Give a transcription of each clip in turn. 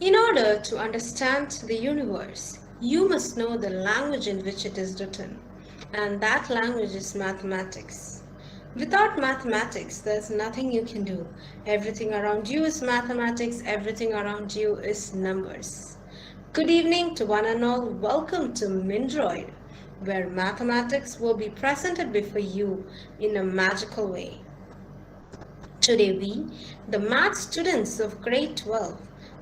In order to understand the universe, you must know the language in which it is written, and that language is mathematics. Without mathematics, there's nothing you can do. Everything around you is mathematics, everything around you is numbers. Good evening to one and all. Welcome to Mindroid, where mathematics will be presented before you in a magical way. Today we, the maths students of grade 12,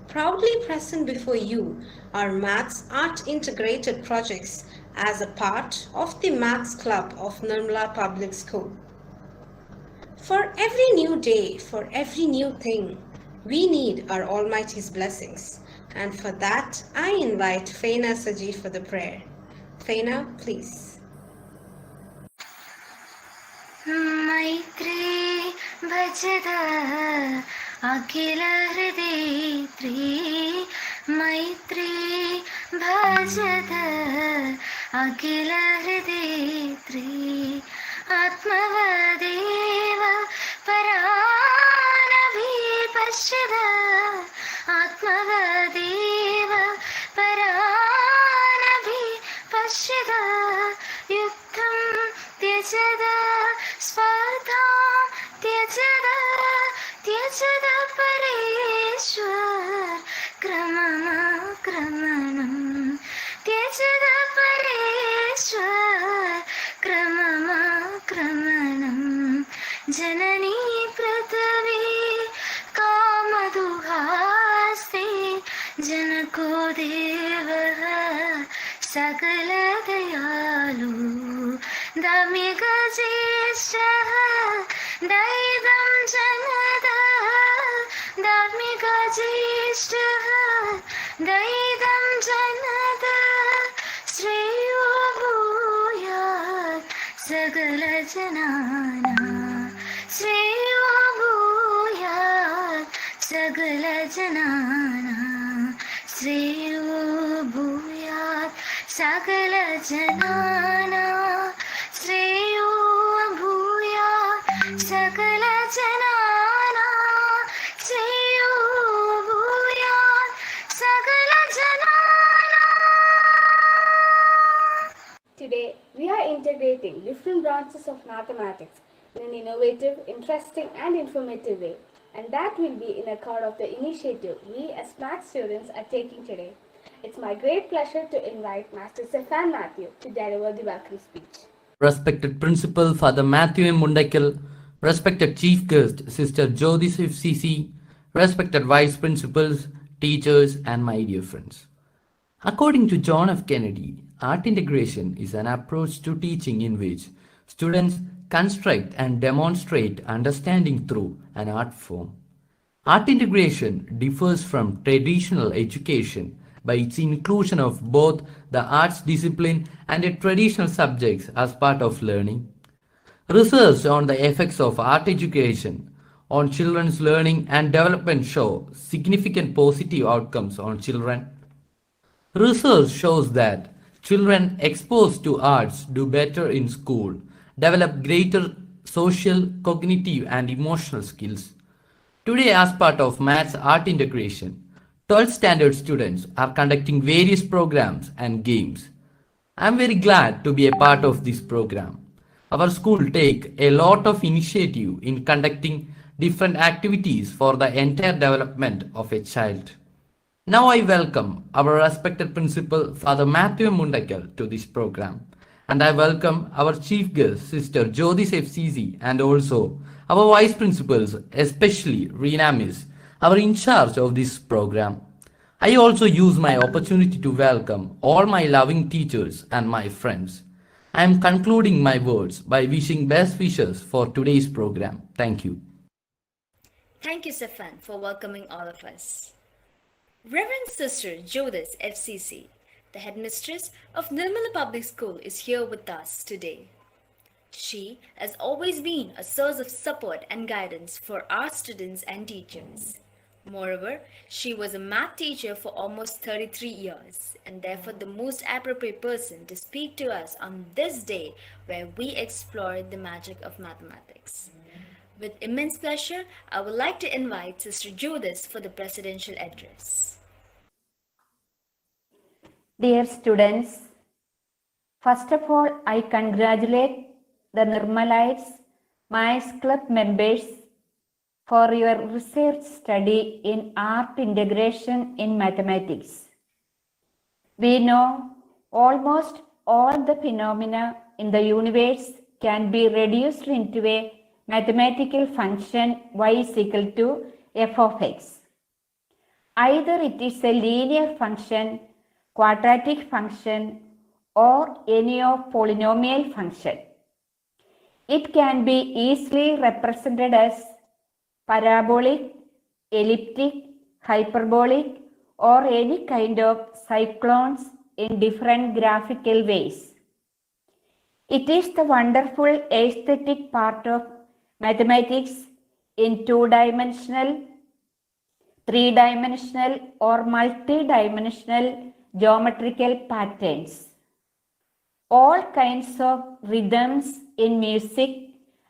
proudly present before you our maths art integrated projects as a part of the Maths Club of Nirmala Public School. For every new day, for every new thing, we need our Almighty's blessings. And for that, I invite Faina Saji for the prayer. Faina, please. मैत्री भजद अखिल हृदयत्री मैत्री भजद अखिल हृदयत्री आत्मवदेव परानभि पश्यद आत्मवदेव परानभि पश्यद युद्धं त्यजद स्पर्धा त्यजद त्यजद परेश्वर क्रमणं त्यजद परेश्वर क्रमणं जननी पृथ्वी कामदुहास्ते जनको देवः सकल दयालु धार्मिकज्येष्ठः दैवं जनद धार्मिकज्येष्ठः दैवं जनद श्रेयो भूयात् सकलजनानां श्रेयो भूयात् सकलजनानां श्रेयो भूयात् सकलजनानां श्रेयो भूयात् सकलजनानां श्रेयो भूयात् सकलजनानां. Today, we are integrating different branches of mathematics in an innovative, interesting, and informative way. And that will be in accord of the initiative we as math students are taking today. It's my great pleasure to invite Master Stefan Matthew to deliver the welcome speech. Respected Principal Father Matthew M. Mundakil, respected Chief Guest Sister Jyoti FCC, respected Vice Principals, teachers, and my dear friends. According to John F. Kennedy, art integration is an approach to teaching in which students construct and demonstrate understanding through an art form. Art integration differs from traditional education by its inclusion of both the arts discipline and the traditional subjects as part of learning. Research on the effects of art education on children's learning and development show significant positive outcomes on children. Research shows that children exposed to arts do better in school, develop greater social, cognitive, and emotional skills. Today, as part of Maths Art Integration, 12th standard students are conducting various programs and games. I am very glad to be a part of this program. Our school take a lot of initiative in conducting different activities for the entire development of a child. Now I welcome our respected principal, Father Matthew Mundakil, to this program. And I welcome our chief guest, Sister Jyoti FCC, and also our vice principals, especially Reena Miss, our in charge of this program. I also use my opportunity to welcome all my loving teachers and my friends. I am concluding my words by wishing best wishes for today's program. Thank you. Thank you, Stefan, for welcoming all of us. Reverend Sister Jyoti FCC, the headmistress of Nirmala Public School, is here with us today. She has always been a source of support and guidance for our students and teachers. Moreover, she was a math teacher for almost 33 years and therefore the most appropriate person to speak to us on this day where we explore the magic of mathematics. With immense pleasure, I would like to invite Sister Judith for the presidential address. Dear students, first of all, I congratulate the Nirmalites, my club members, for your research study in art integration in mathematics. We know almost all the phenomena in the universe can be reduced into a mathematical function y is equal to f of x. Either it is a linear function, quadratic function, or any of polynomial function. It can be easily represented as parabolic, elliptic, hyperbolic, or any kind of cyclones in different graphical ways. It is the wonderful aesthetic part of mathematics in two-dimensional, three-dimensional, or multi-dimensional geometrical patterns. All kinds of rhythms in music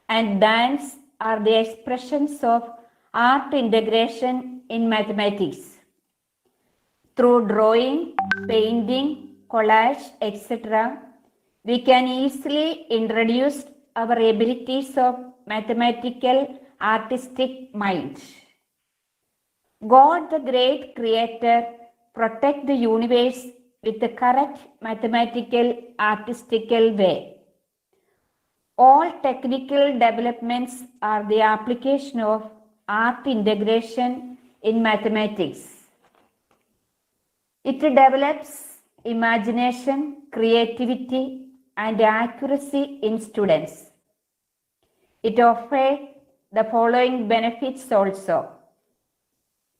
and dance are the expressions of art integration in mathematics. Through drawing, painting, collage, etc., we can easily introduce our abilities of mathematical artistic mind. God, the great creator, protect the universe with the correct mathematical artistical way. All technical developments are the application of art integration in mathematics. It develops imagination, creativity, and accuracy in students. It offers the following benefits also: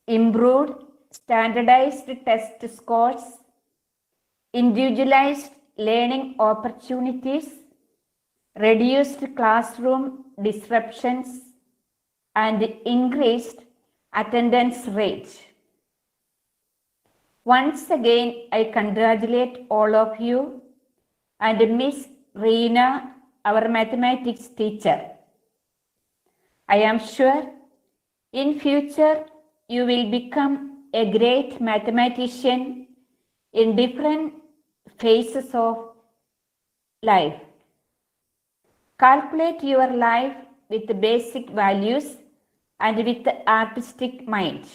improved standardized test scores, individualized learning opportunities, reduced classroom disruptions, and increased attendance rate. Once again, I congratulate all of you and Miss Reena, our mathematics teacher. I am sure in future you will become a great mathematician in different phases of life. Calculate your life with the basic values and with the artistic mind.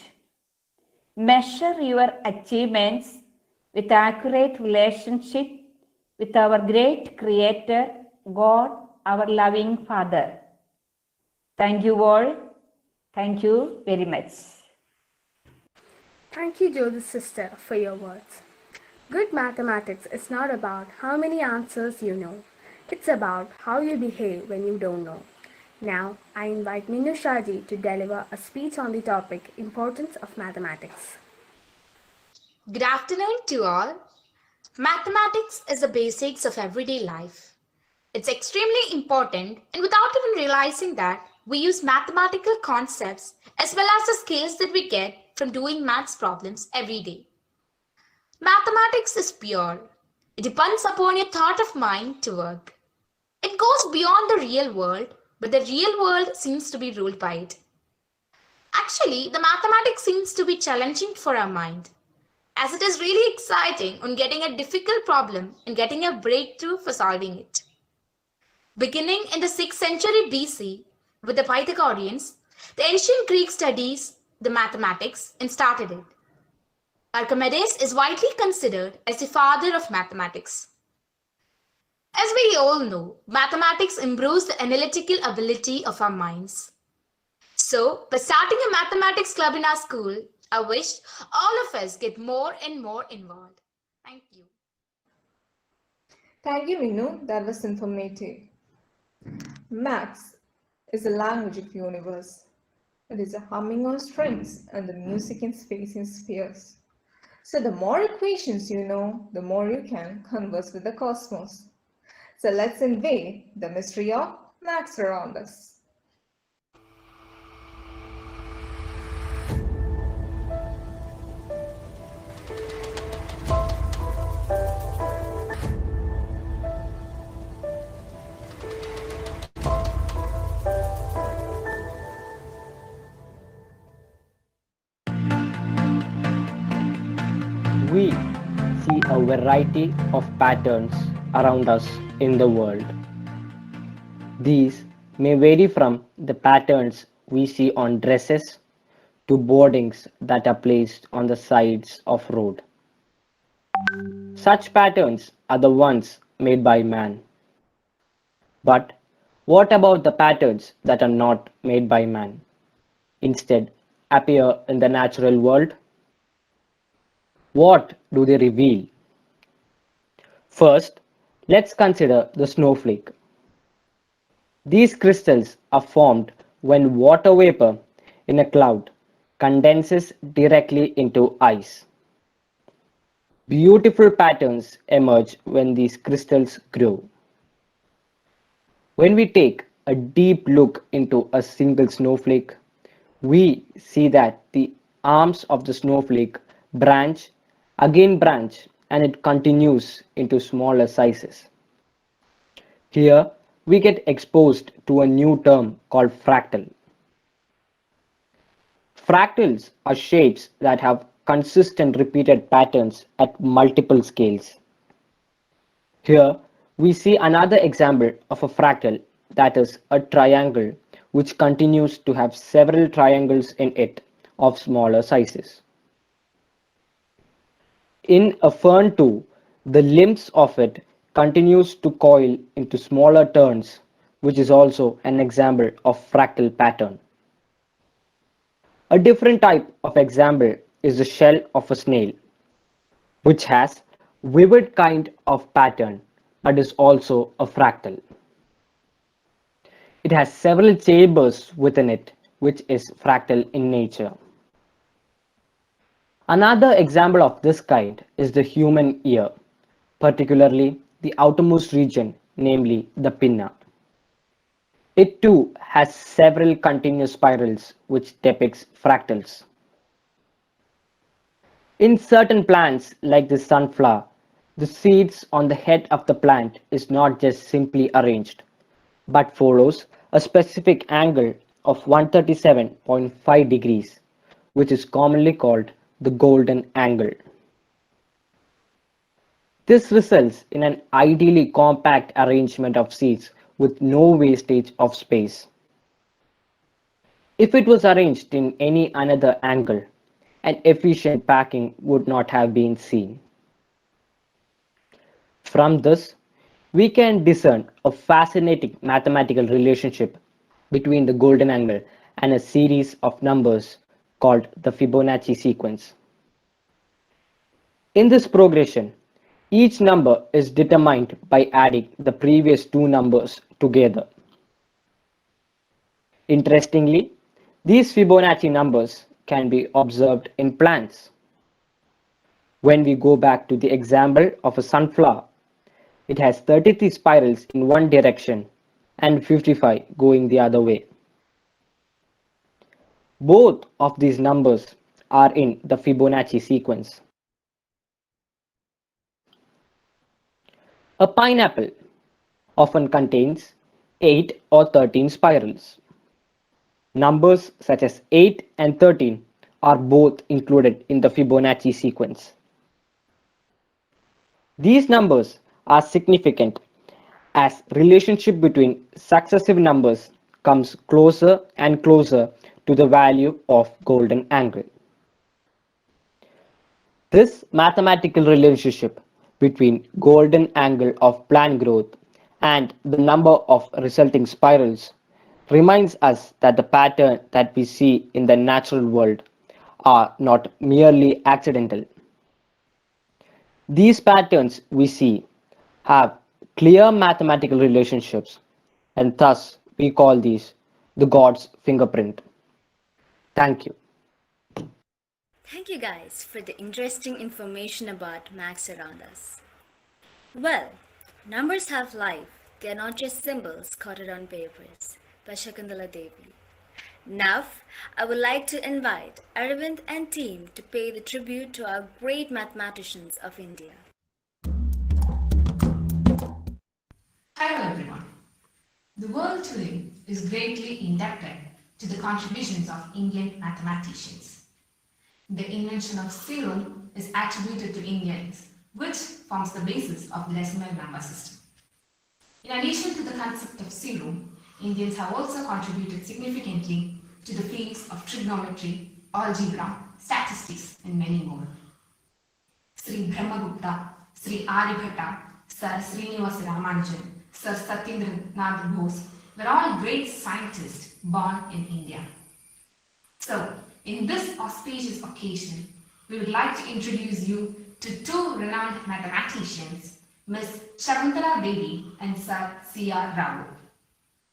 Measure your achievements with accurate relationship with our great Creator, God, our loving Father. Thank you all. Thank you very much. Thank you, Jyoti's sister, for your words. Good mathematics is not about how many answers you know. It's about how you behave when you don't know. Now, I invite Minu Shaji to deliver a speech on the topic Importance of Mathematics. Good afternoon to all. Mathematics is the basics of everyday life. It's extremely important, and without even realizing that, we use mathematical concepts as well as the skills that we get from doing maths problems every day. Mathematics is pure. It depends upon your thought of mind to work. It goes beyond the real world, but the real world seems to be ruled by it. Actually, the mathematics seems to be challenging for our mind, as it is really exciting on getting a difficult problem and getting a breakthrough for solving it. Beginning in the 6th century BC with the Pythagoreans, the ancient Greek studies the mathematics and started it. Archimedes is widely considered as the father of mathematics. As we all know, mathematics improves the analytical ability of our minds. So, by starting a mathematics club in our school, I wish all of us get more and more involved. Thank you. Thank you, Minu. That was informative. Maths is the language of universe. It is a humming of strings and the music in space in spheres. So the more equations you know, the more you can converse with the cosmos. So let's invade the mystery of maths around us. We see a variety of patterns around us in the world. These may vary from the patterns we see on dresses to boardings that are placed on the sides of road. Such patterns are the ones made by man. But what about the patterns that are not made by man, instead appear in the natural world? What do they reveal? First, let's consider the snowflake. These crystals are formed when water vapor in a cloud condenses directly into ice. Beautiful patterns emerge when these crystals grow. When we take a deep look into a single snowflake, we see that the arms of the snowflake branch, and it continues into smaller sizes. Here, we get exposed to a new term called fractal. Fractals are shapes that have consistent repeated patterns at multiple scales. Here, we see another example of a fractal, that is a triangle, which continues to have several triangles in it of smaller sizes. In a fern too, the limbs of it continues to coil into smaller turns, which is also an example of fractal pattern. A different type of example is the shell of a snail, which has vivid kind of pattern but is also a fractal. It has several chambers within it, which is fractal in nature. Another example of this kind is the human ear, particularly the outermost region, namely the pinna. It too has several continuous spirals which depicts fractals. In certain plants like the sunflower, the seeds on the head of the plant is not just simply arranged, but follows a specific angle of 137.5 degrees, which is commonly called the golden angle. This results in an ideally compact arrangement of seeds with no wastage of space. If it was arranged in any another angle, an efficient packing would not have been seen. From this, we can discern a fascinating mathematical relationship between the golden angle and a series of numbers called the Fibonacci sequence. In this progression, each number is determined by adding the previous two numbers together. Interestingly, these Fibonacci numbers can be observed in plants. When we go back to the example of a sunflower, it has 33 spirals in one direction and 55 going the other way. Both of these numbers are in the Fibonacci sequence. A pineapple often contains 8 or 13 spirals. Numbers such as 8 and 13 are both included in the Fibonacci sequence. These numbers are significant as relationship between successive numbers comes closer and closer to the value of golden angle. This mathematical relationship between golden angle of plant growth and the number of resulting spirals reminds us that the pattern that we see in the natural world are not merely accidental. These patterns we see have clear mathematical relationships, and thus we call these the God's fingerprint. Thank you. Thank you guys for the interesting information about maths around us. Well, numbers have life. They are not just symbols coded on papers. By Shakundala Devi. Now, I would like to invite Aravind and team to pay the tribute to our great mathematicians of India. Hello everyone. The world today is greatly indebted to the contributions of Indian mathematicians. The invention of zero is attributed to Indians, which forms the basis of the decimal number system. In addition to the concept of zero, Indians have also contributed significantly to the fields of trigonometry, algebra, statistics, and many more. Sri Brahmagupta, Sri Aryabhatta, Sir Srinivasa Ramanujan, Sir Satyendra Nath Bose were all great scientists born in India. So, in this auspicious occasion, we would like to introduce you to two renowned mathematicians, Miss Shakuntala Devi and Sir C.R. Rao.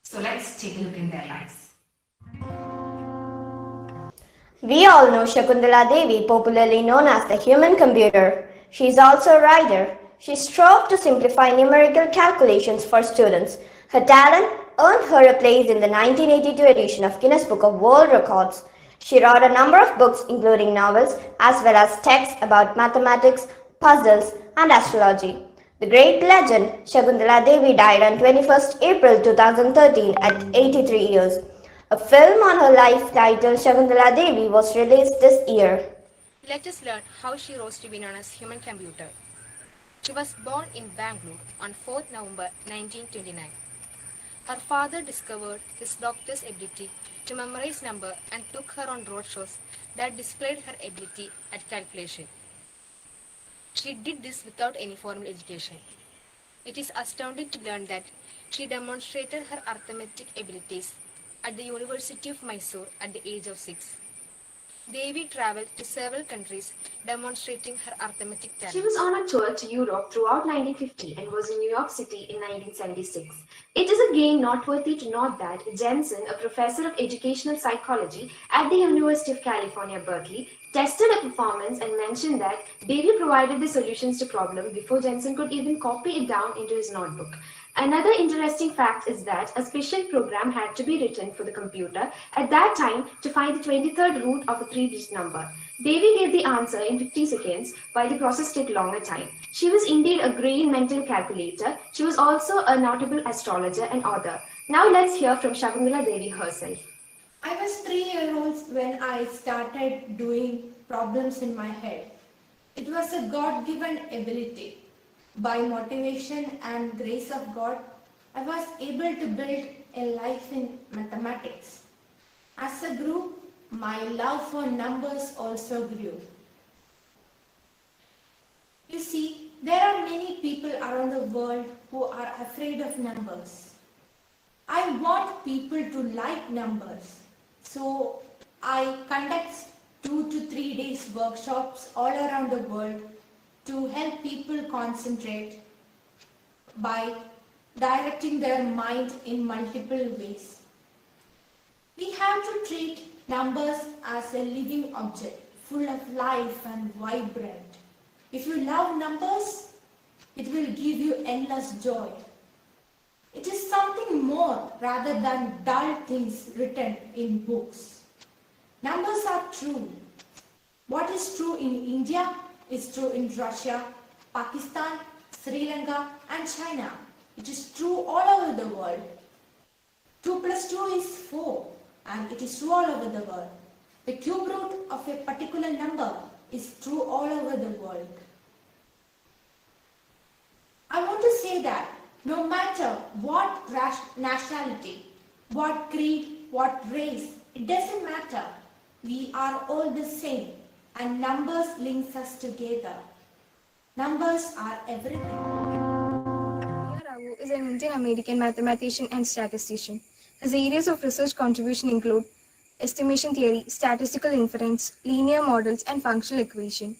So let's take a look in their lives. We all know Shakuntala Devi, popularly known as the human computer. She is also a writer. She strove to simplify numerical calculations for students. Her talent earned her a place in the 1982 edition of Guinness Book of World Records. She wrote a number of books, including novels, as well as texts about mathematics, puzzles, and astrology. The great legend Shakuntala Devi died on 21st April 2013 at 83 years. A film on her life titled Shakuntala Devi was released this year. Let us learn how she rose to be known as human computer. She was born in Bangalore on 4th November 1929. Her father discovered his doctor's ability to memorize numbers and took her on roadshows that displayed her ability at calculation. She did this without any formal education. It is astounding to learn that she demonstrated her arithmetic abilities at the University of Mysore at the age of 6. Devi traveled to several countries demonstrating her arithmetic talent. She was on a tour to Europe throughout 1950 and was in New York City in 1976. It is again noteworthy to note that Jensen, a professor of educational psychology at the University of California, Berkeley, tested her performance and mentioned that Devi provided the solutions to problems before Jensen could even copy it down into his notebook. Another interesting fact is that a special program had to be written for the computer at that time to find the 23rd root of a 3-digit number. Devi gave the answer in 50 seconds, while the process took longer time. She was indeed a great mental calculator. She was also a notable astrologer and author. Now let's hear from Shakuntala Devi herself. I was 3 years old when I started doing problems in my head. It was a God-given ability. By motivation and grace of God, I was able to build a life in mathematics. As a group, my love for numbers also grew. You see, there are many people around the world who are afraid of numbers. I want people to like numbers, so I conduct 2 to 3 days workshops all around the world to help people concentrate by directing their mind in multiple ways. We have to treat numbers as a living object, full of life and vibrant. If you love numbers, it will give you endless joy. It is something more rather than dull things written in books. Numbers are true. What is true in India is true in Russia, Pakistan, Sri Lanka, and China. It is true all over the world. 2 plus 2 is 4, and it is true all over the world. The cube root of a particular number is true all over the world. I want to say that no matter what nationality, what creed, what race, it doesn't matter. We are all the same, and numbers links us together. Numbers are everything. Rao is an Indian-American mathematician and statistician. His areas of research contribution include estimation theory, statistical inference, linear models, and functional equation.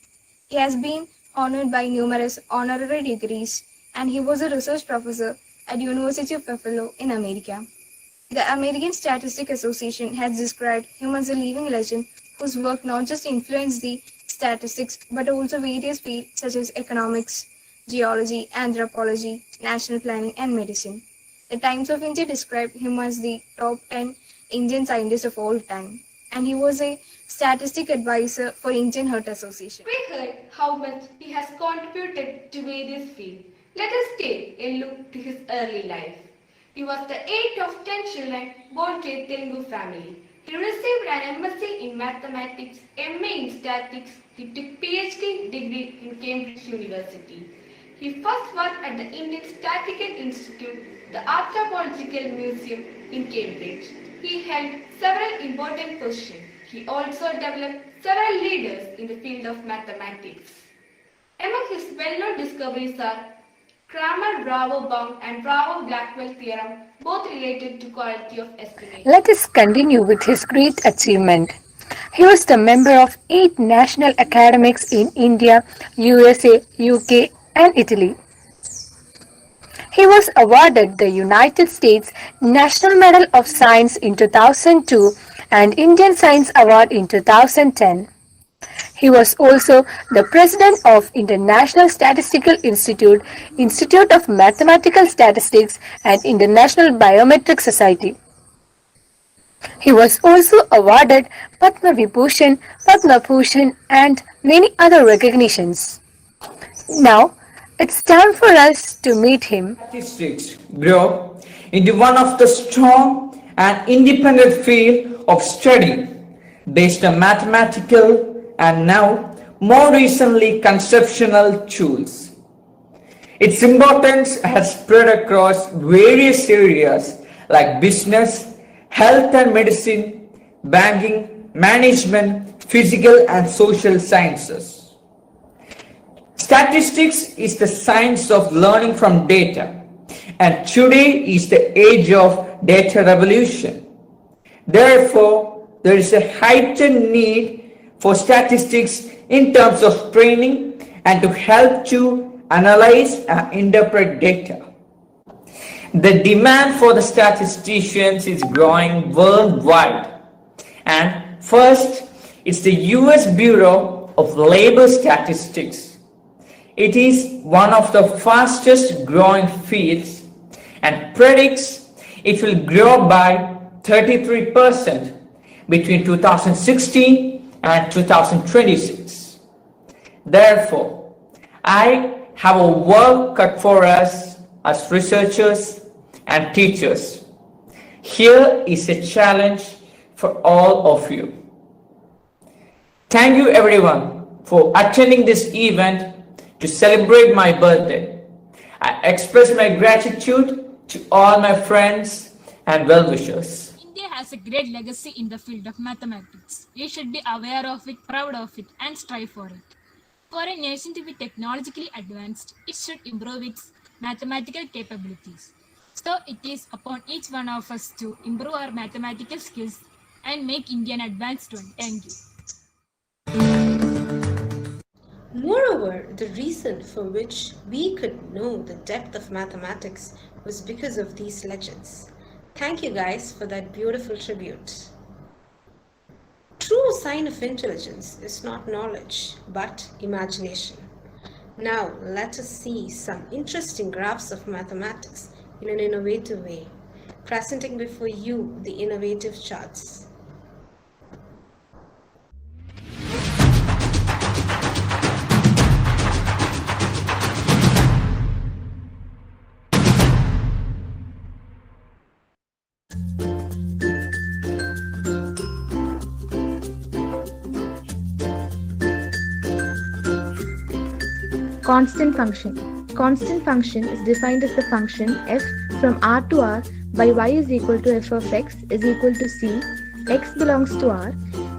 He has been honored by numerous honorary degrees, and he was a research professor at University of Buffalo in America. The American Statistic Association has described him as a living legend whose work not just influenced the statistics but also various fields such as economics, geology, anthropology, national planning, and medicine. The Times of India described him as the top 10 Indian scientist of all time, and he was a statistic advisor for Indian Heart Association. We heard how much he has contributed to various fields. Let us take a look to his early life. He was the eighth of 10 children born to a Telugu family. He received an MSc in Mathematics, MA in Statistics. He took PhD degree in Cambridge University. He first worked at the Indian Statistical Institute, the Archaeological Museum in Cambridge. He held several important positions. He also developed several leaders in the field of mathematics. Among his well-known discoveries are Cramer-Bravo-Bound and Bravo-Blackwell theorem, both related to quality of estimate. Let us continue with his great achievement. He was the member of 8 national academics in India, USA, UK, and Italy. He was awarded the United States National Medal of Science in 2002 and Indian Science Award in 2010. He was also the president of International Statistical Institute, Institute of Mathematical Statistics, and International Biometric Society. He was also awarded Padma Vibhushan, Padma Bhushan, and many other recognitions. Now, it's time for us to meet him. Statistics grow into one of the strong and independent field of study based on mathematical and now more recently conceptual tools. Its importance has spread across various areas like business, health and medicine, banking, management, physical and social sciences. Statistics is the science of learning from data, and today is the age of data revolution. Therefore, there is a heightened need for statistics in terms of training and to help to analyze and interpret data. The demand for the statisticians is growing worldwide. And first, it's the US Bureau of Labor Statistics. It is one of the fastest growing fields and predicts it will grow by 33% between 2016 and 2026. Therefore, I have a work cut for us as researchers and teachers. Here is a challenge for all of you. Thank you everyone for attending this event to celebrate my birthday. I express my gratitude to all my friends and well-wishers. India has a great legacy in the field of mathematics. We should be aware of it, proud of it, and strive for it. For a nation to be technologically advanced, it should improve its mathematical capabilities. So it is upon each one of us to improve our mathematical skills and make India an advanced one. Thank you. Moreover, the reason for which we could know the depth of mathematics was because of these legends. Thank you guys for that beautiful tribute. True sign of intelligence is not knowledge, but imagination. Now, let us see some interesting graphs of mathematics in an innovative way, presenting before you the innovative charts. Constant function. Constant function is defined as the function f from r to r by y is equal to f of x is equal to c, x belongs to r,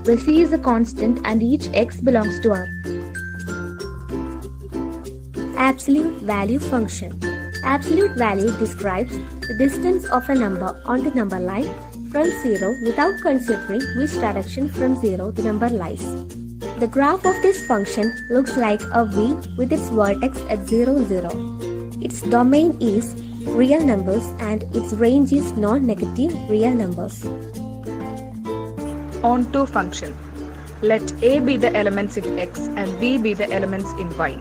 where c is a constant and each x belongs to r. Absolute value function. Absolute value describes the distance of a number on the number line from 0 without considering which direction from 0 the number lies. The graph of this function looks like a V with its vertex at 0, 0. Its domain is real numbers and its range is non-negative real numbers. Onto function. Let a be the elements in x and b be the elements in y.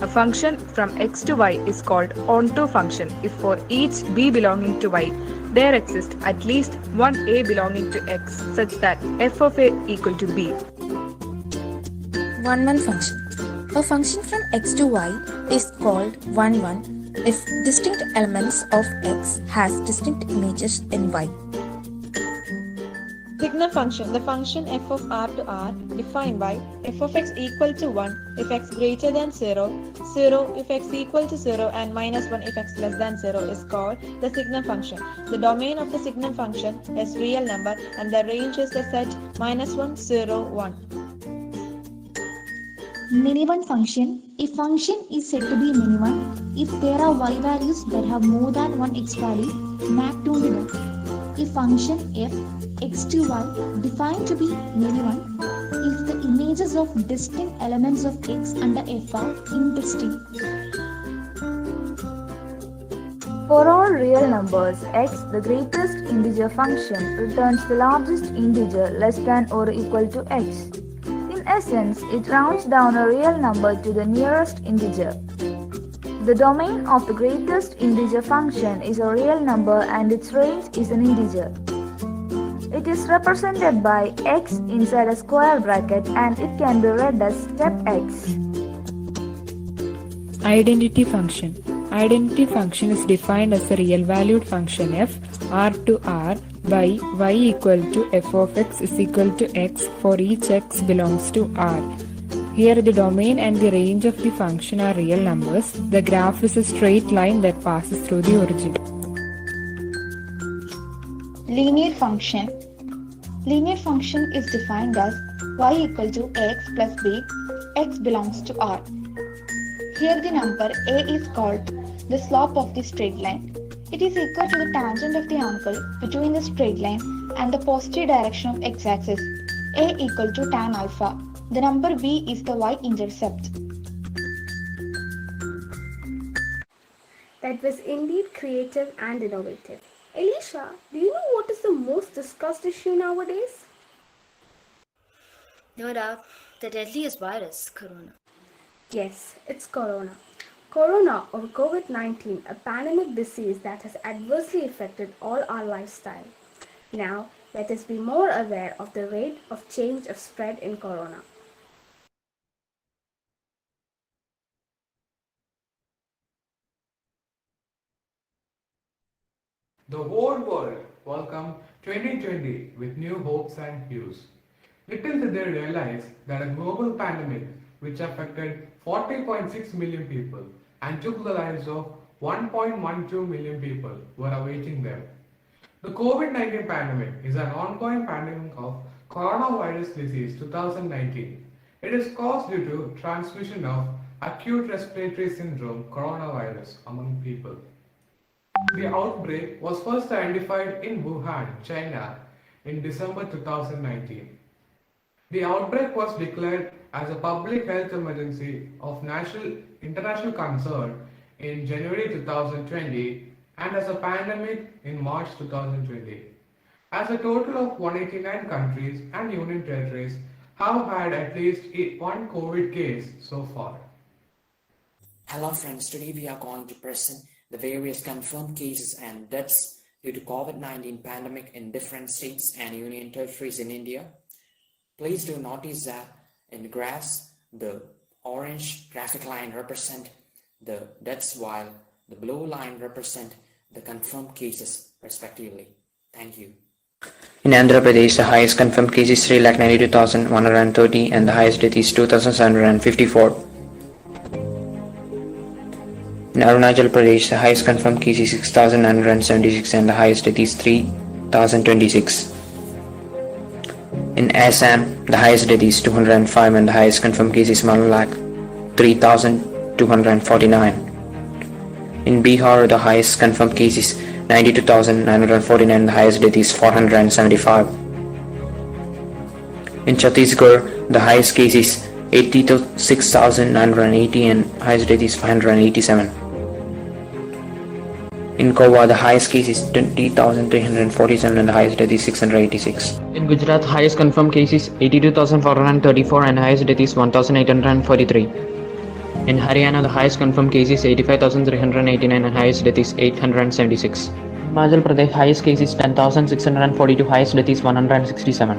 A function from x to y is called onto function if for each b belonging to y there exists at least one a belonging to x such that f of a equal to b. 1-1 function. A function from x to y is called 1-1 if distinct elements of x has distinct images in y. signal function, the function f of r to r, defined by f of x equal to 1 if x greater than 0, 0 if x equal to 0, and minus 1 if x less than 0 is called the signal function. The domain of the signal function is real number and the range is the set minus 1, 0, 1. Many-one function. A function is said to be many-one if there are y values that have more than one x value mapped onto them. A function f x to y defined to be many-one if the images of distinct elements of x under f are indistinct. For all real numbers, x, the greatest integer function, returns the largest integer less than or equal to x. In essence, it rounds down a real number to the nearest integer. The domain of the greatest integer function is a real number and its range is an integer. It is represented by x inside a square bracket and it can be read as step x. Identity function. Identity function is defined as a real valued function f r to r by y equal to f of x is equal to x for each x belongs to r. Here the domain and the range of the function are real numbers. The graph is a straight line that passes through the origin. Linear function. Linear function is defined as y equal to x plus b, x belongs to r. Here the number a is called the slope of the straight line. It is equal to the tangent of the angle between the straight line and the positive direction of x-axis. A equal to tan alpha. The number b is the y-intercept. That was indeed creative and innovative. Elisha, do you know what is the most discussed issue nowadays? No doubt, the deadliest virus, Corona. Yes, it's Corona. Corona or COVID-19, a pandemic disease that has adversely affected all our lifestyle. Now, let us be more aware of the rate of change of spread in Corona. The whole world welcomed 2020 with new hopes and hues. Little did they realize that a global pandemic which affected 40.6 million people and took the lives of 1.12 million people were awaiting them. The COVID-19 pandemic is an ongoing pandemic of coronavirus disease 2019. It is caused due to transmission of acute respiratory syndrome coronavirus among people. The outbreak was first identified in Wuhan, China in December 2019. The outbreak was declared as a public health emergency of international concern in January 2020 and as a pandemic in March 2020. As a total of 189 countries and union territories have had at least one COVID case so far. Hello friends, today we are going to present the various confirmed cases and deaths due to COVID-19 pandemic in different states and union territories in India. Please do notice that in the graphs, the orange graphic line represent the deaths while the blue line represent the confirmed cases respectively. Thank you. In Andhra Pradesh, the highest confirmed case is 3,92,130 and the highest death is 2,754. In Arunachal Pradesh, the highest confirmed case is 6,976 and the highest death is 3,026. In Assam, the highest death is 205 and the highest confirmed case is 1,03,249. In Bihar, the highest confirmed case is 92,949 and the highest death is 475. In Chhattisgarh, the highest case is 86,980 and highest death is 587. In Goa, the highest case is 20,347 and the highest death is 686. In Gujarat, highest confirmed case is 82,434 and highest death is 1,843. In Haryana, the highest confirmed case is 85,389 and highest death is 876. In Madhya Pradesh, highest case is 10,642, highest death is 167.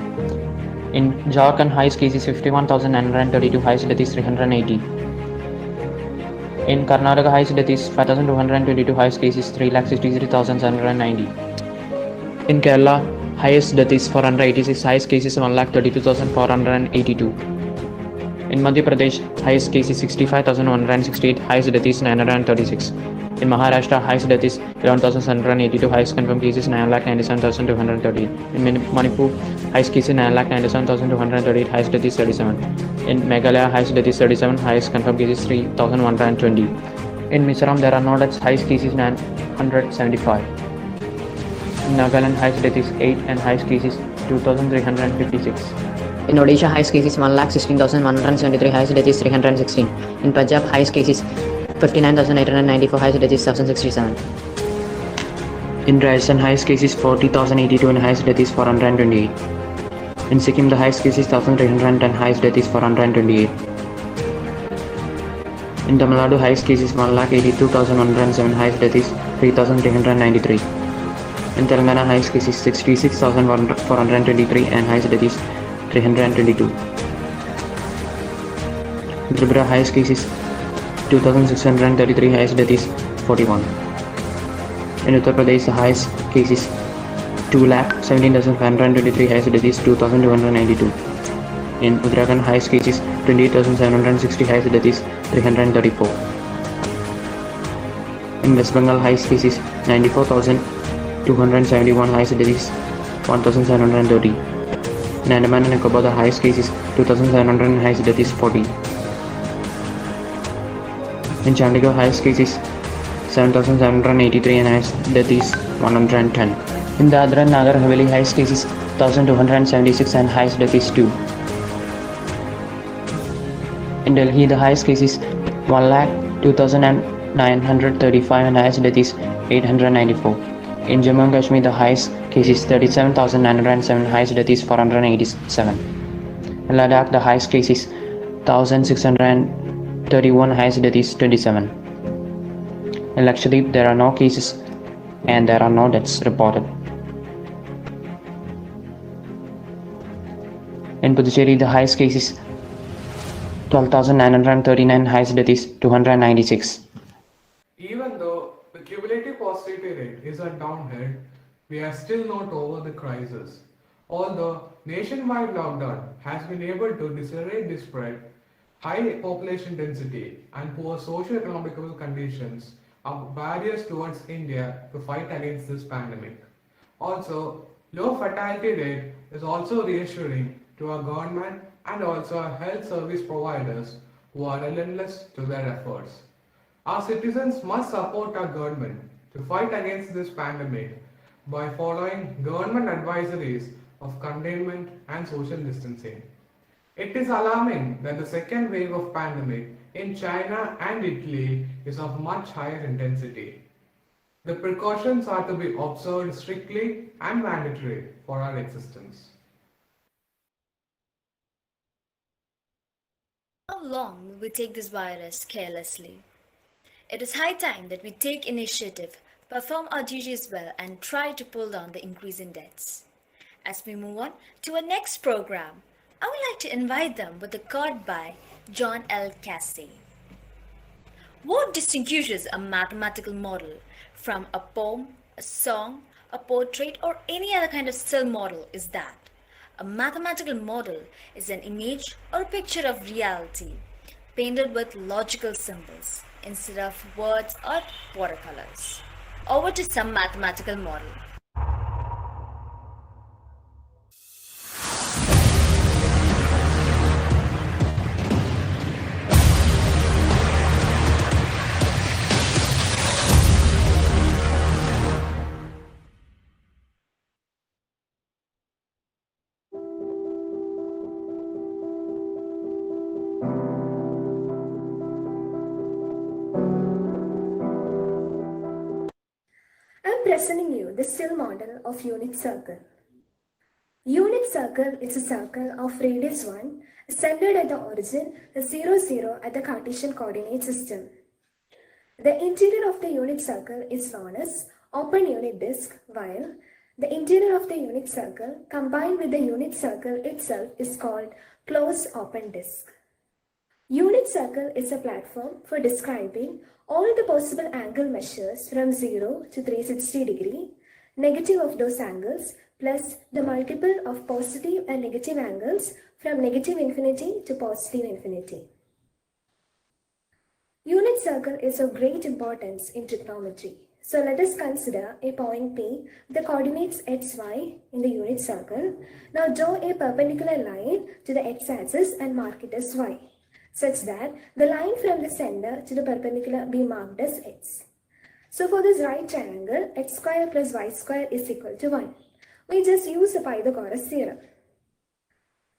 In Jharkhand, highest case is 51,932, highest death is 380. In Karnataka, highest death is 5,222, highest case is 3,63,790. In Kerala, Highest death is 486, highest case is 1,32,482. In Madhya Pradesh, highest case is 65,168, highest death is 936. In Maharashtra, highest death is 11,782, highest confirmed case is 9,97,238. In Manipur, highest case is 9,97,238, highest death is 37. In Meghalaya, highest death is 37, highest confirmed case is 3,120. In Mizoram, there are no deaths, highest case is 975. In Nagaland, highest death is 8 and highest case is 2,356. In Odisha, highest case is 1,16,173, highest death is 316. In Punjab, highest case is 59,894, highest death is 1,067. In Rajasthan, highest case is 40,082 and highest death is 428. In Sikkim, the highest case is 1,310, highest death is 428. In Tamil Nadu, highest case is 1,82,107, highest death is 3,393. In Telangana, highest case is 66,423 and highest death is 322. In Tripura, highest case is 2,633, highest death is 41. In Uttar Pradesh, the highest case is 2,17,523, highest death is 2,292. In Uttarakhand, highest case is 28,760, highest death is 334. In West Bengal, highest case is 94,271, highest death is 1,730. In Andaman and Nicobar, the highest case is 2,700 and highest death is 40. In Chandigarh, highest case is 7,783 and highest death is 110. In Dadra and Nagar Haveli, highest case is 1,276 and highest death is 2. In Delhi, the highest case is 1,02,935 and highest death is 894. In Jammu and Kashmir, the highest case is 37,907, highest death is 487. In Ladakh, the highest case is 1,631, highest death is 27. In Lakshadweep, there are no cases and there are no deaths reported. In Puducherry, the highest case is 12,939, highest death is 296. Even though the cumulative positivity rate is a downhill, we are still not over the crisis. Although nationwide lockdown has been able to decelerate the spread, high population density and poor socio-economical conditions are barriers towards India to fight against this pandemic. Also, low fatality rate is also reassuring to our government and also our health service providers who are relentless to their efforts. Our citizens must support our government to fight against this pandemic by following government advisories of containment and social distancing. It is alarming that the second wave of pandemic in China and Italy is of much higher intensity. The precautions are to be observed strictly and mandatory for our existence. How long will we take this virus carelessly? It is high time that we take initiative, perform our duties well, and try to pull down the increase in deaths. As we move on to our next program, I would like to invite them with a quote by John L. Casey. What distinguishes a mathematical model from a poem, a song, a portrait, or any other kind of still model is that a mathematical model is an image or a picture of reality painted with logical symbols instead of words or watercolors. Over to some mathematical model. I'm presenting you the still model of unit circle. Unit circle is a circle of radius 1 centered at the origin, 0, 0 at the Cartesian coordinate system. The interior of the unit circle is known as open unit disk, while the interior of the unit circle combined with the unit circle itself is called closed open disk. Unit circle is a platform for describing all the possible angle measures from 0 to 360 degree, negative of those angles, plus the multiple of positive and negative angles from negative infinity to positive infinity. Unit circle is of great importance in trigonometry. So let us consider a point P with the coordinates xy in the unit circle. Now draw a perpendicular line to the x-axis and mark it as y, such that the line from the center to the perpendicular be marked as x. So for this right triangle, x square plus y square is equal to 1. We just use the Pythagoras theorem.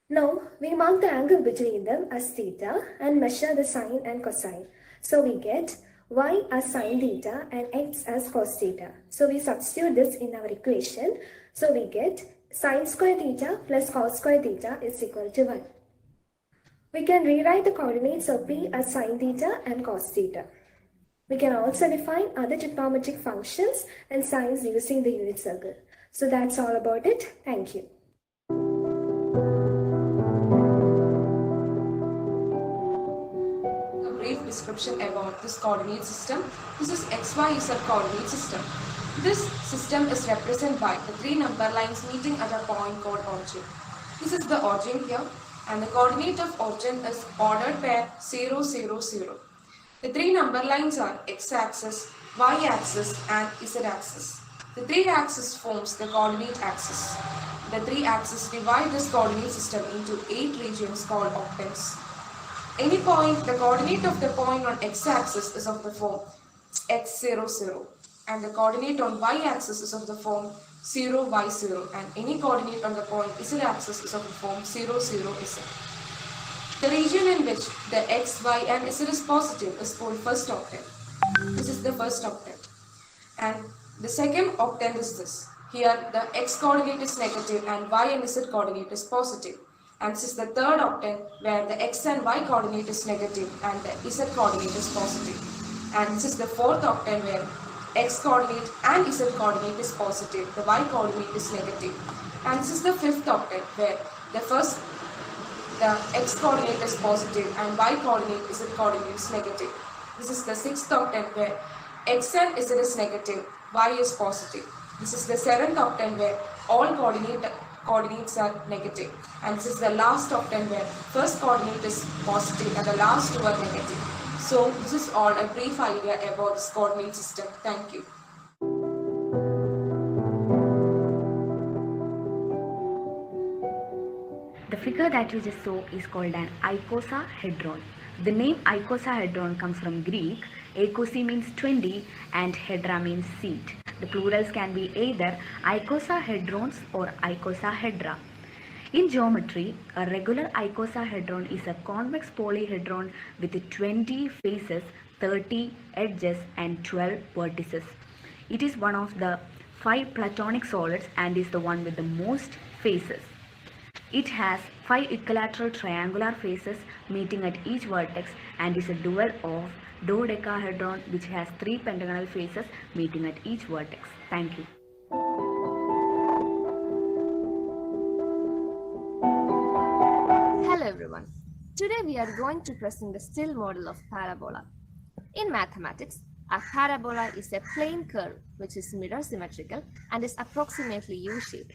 Now we mark the angle between them as theta and measure the sine and cosine. So we get y as sine theta and x as cos theta. So we substitute this in our equation. So we get sine square theta plus cos square theta is equal to 1. We can rewrite the coordinates of P as sine theta and cos theta. We can also define other trigonometric functions and signs using the unit circle. So that's all about it. Thank you. A brief description about this coordinate system. This is XYZ coordinate system. This system is represented by the three number lines meeting at a point called origin. This is the origin here, and the coordinate of origin is ordered pair 0, 0, 0. The three number lines are x-axis, y-axis and z-axis. The three axes forms the coordinate axis. The three axes divide this coordinate system into 8 regions called octants. Any point, the coordinate of the point on x-axis is of the form x, 0, 0, and the coordinate on y-axis is of the form 0, y, 0, and any coordinate on the point z-axis is of the form 0, 0, z. The region in which the x, y and z is positive is called first octant. This is the first octant. And the second octant is this. Here the x coordinate is negative and y and z coordinate is positive. And this is the third octant where the x and y coordinate is negative and the z coordinate is positive. And this is the fourth octant where x coordinate and z coordinate is positive, the y coordinate is negative. And this is the fifth octant where the x coordinate is positive and y coordinate, z coordinate is negative. This is the sixth octant where x and z is negative, y is positive. This is the seventh octant where all coordinates are negative. And this is the last octant where first coordinate is positive and the last two are negative. So this is all a brief idea about this coordinate system. Thank you. The figure that you just saw is called an icosahedron. The name icosahedron comes from Greek. Eikosi means 20 and hedra means seat. The plurals can be either icosahedrons or icosahedra. In geometry, a regular icosahedron is a convex polyhedron with 20 faces, 30 edges and 12 vertices. It is one of the 5 Platonic solids and is the one with the most faces. It has 5 equilateral triangular faces meeting at each vertex and is a dual of dodecahedron which has 3 pentagonal faces meeting at each vertex. Thank you. Hello everyone. Today we are going to present the still model of parabola. In mathematics, a parabola is a plane curve which is mirror symmetrical and is approximately U-shaped.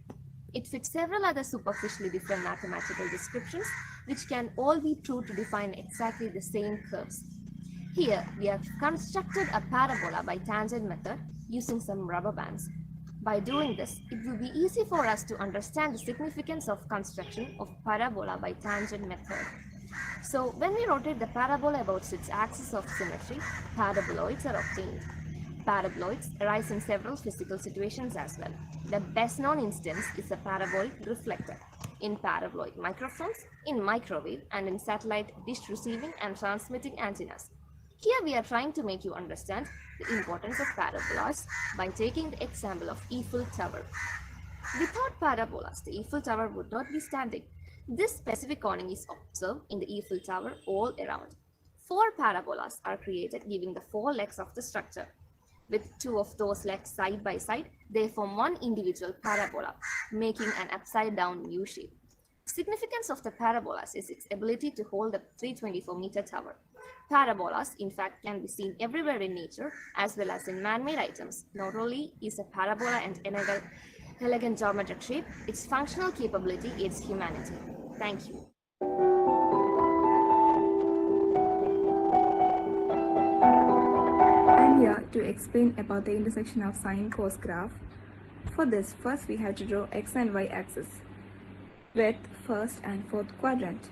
It fits several other superficially different mathematical descriptions which can all be true to define exactly the same curves. Here we have constructed a parabola by tangent method using some rubber bands. By doing this, it will be easy for us to understand the significance of construction of parabola by tangent method. So when we rotate the parabola about its axis of symmetry, paraboloids are obtained. Paraboloids arise in several physical situations as well. The best known instance is a parabolic reflector in paraboloid microphones, in microwave, and in satellite dish receiving and transmitting antennas. Here we are trying to make you understand the importance of parabolas by taking the example of Eiffel Tower. Without parabolas, the Eiffel Tower would not be standing. This specific awning is observed in the Eiffel Tower all around. 4 parabolas are created giving the 4 legs of the structure. With 2 of those legs side by side, they form one individual parabola, making an upside down U shape. Significance of the parabolas is its ability to hold a 324-meter tower. Parabolas, in fact, can be seen everywhere in nature as well as in man-made items. Not only is a parabola an Elegant geometric shape, its functional capability, its humanity. Thank you. I'm here to explain about the intersection of sine cos graph. For this, first we have to draw x and y axis with first and fourth quadrant.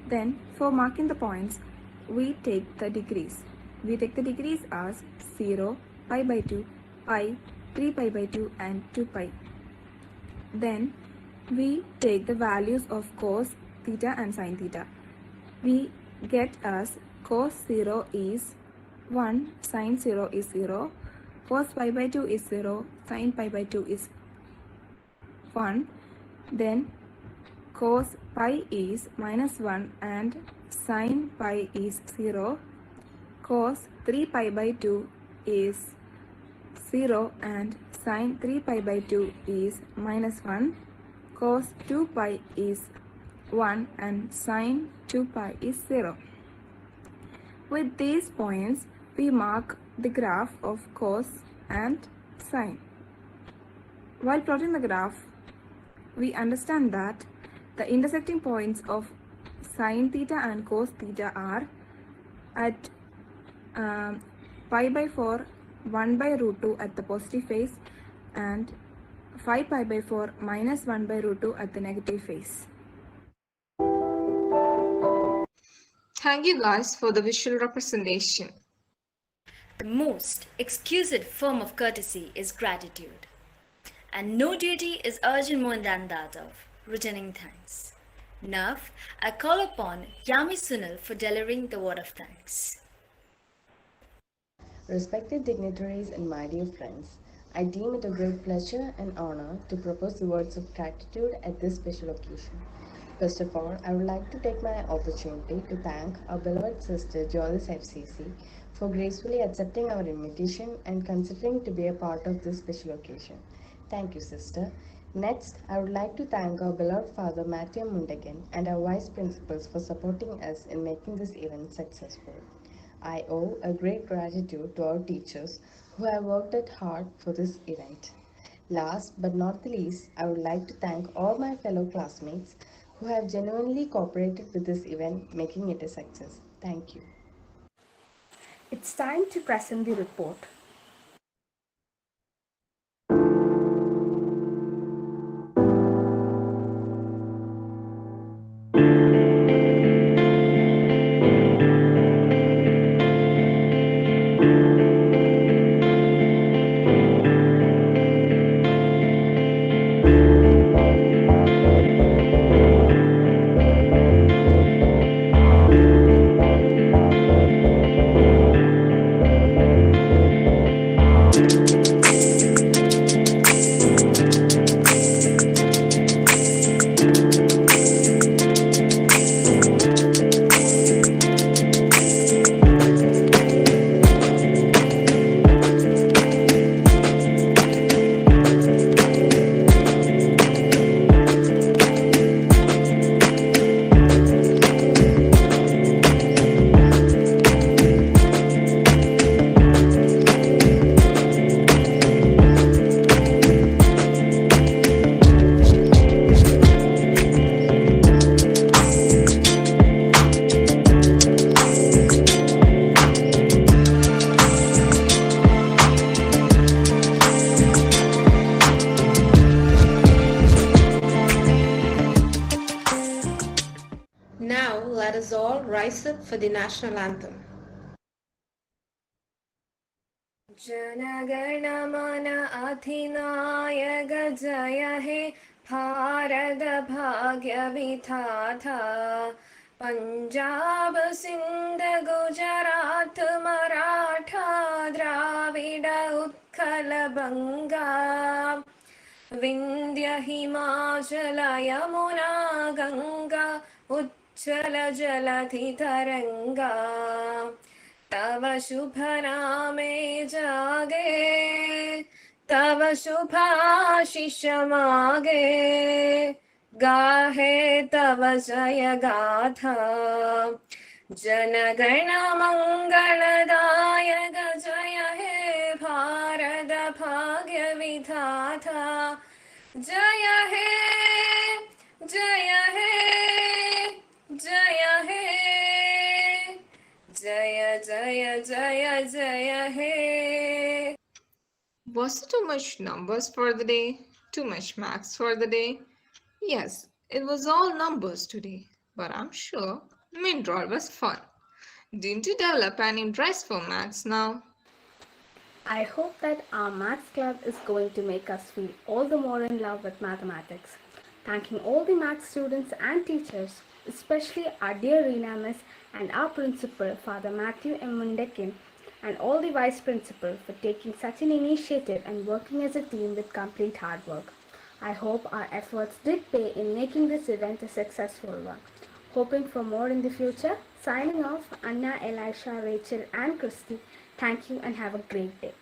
Then, for marking the points, we take the degrees. We take the degrees as 0, pi by 2, pi, 3 pi by 2 and 2 pi. Then, we take the values of cos theta and sine theta. We get as cos 0 is 1, sine 0 is 0, cos pi by 2 is 0, sine pi by 2 is 1. Then cos pi is minus 1 and sine pi is 0. Cos 3 pi by 2 is 0 and sine 3 pi by 2 is minus 1. Cos 2 pi is 1 and sine 2 pi is 0. With these points, we mark the graph of cos and sine. While plotting the graph, we understand that the intersecting points of sine theta and cos theta are at pi by 4, 1 by root 2 at the positive face and 5 pi by 4 minus 1 by root 2 at the negative face. Thank you guys for the visual representation. The most exquisite form of courtesy is gratitude, and no duty is urgent more than that of returning thanks. Now, I call upon Yami Sunil for delivering the word of thanks. Respected dignitaries and my dear friends, I deem it a great pleasure and honor to propose the words of gratitude at this special occasion. First of all, I would like to take my opportunity to thank our beloved sister Jolis FCC for gracefully accepting our invitation and considering to be a part of this special occasion. Thank you, sister. Next, I would like to thank our beloved father Matthew Mundagan and our vice principals for supporting us in making this event successful. I owe a great gratitude to our teachers who have worked hard for this event. Last but not the least, I would like to thank all my fellow classmates who have genuinely cooperated with this event, making it a success. Thank you. It's time to present the report. Now let us all rise up for the national anthem. Jana Gana Mana अधिनायक जय हे भारत भाग्य विधाता पंजाब सिंध गुजरात मराठा द्राविड उत्कल बंगा विंध्य हिमाचल यमुना गंगा उच्चल जलधि तरंगा तव शुभ नामे जागे तव शुभाशिष मागे गाहे तव जय गाथा जनगण मंगलदायक जय हे भारत भाग्य विधाता Jaya hai, Jaya hai, Jaya hai, Jaya Jaya Jaya Jaya hai. Was it too much numbers for the day? Too much maths for the day? Yes, it was all numbers today, but I'm sure Mindroid was fun. Didn't you develop an interest for maths now? I hope that our Maths Club is going to make us feel all the more in love with mathematics. Thanking all the maths students and teachers, especially our dear Reena Miss and our principal, Father Matthew M. Mundekin, and all the vice principal for taking such an initiative and working as a team with complete hard work. I hope our efforts did pay in making this event a successful one. Hoping for more in the future. Signing off, Anna, Elisha, Rachel, and Christy. Thank you and have a great day.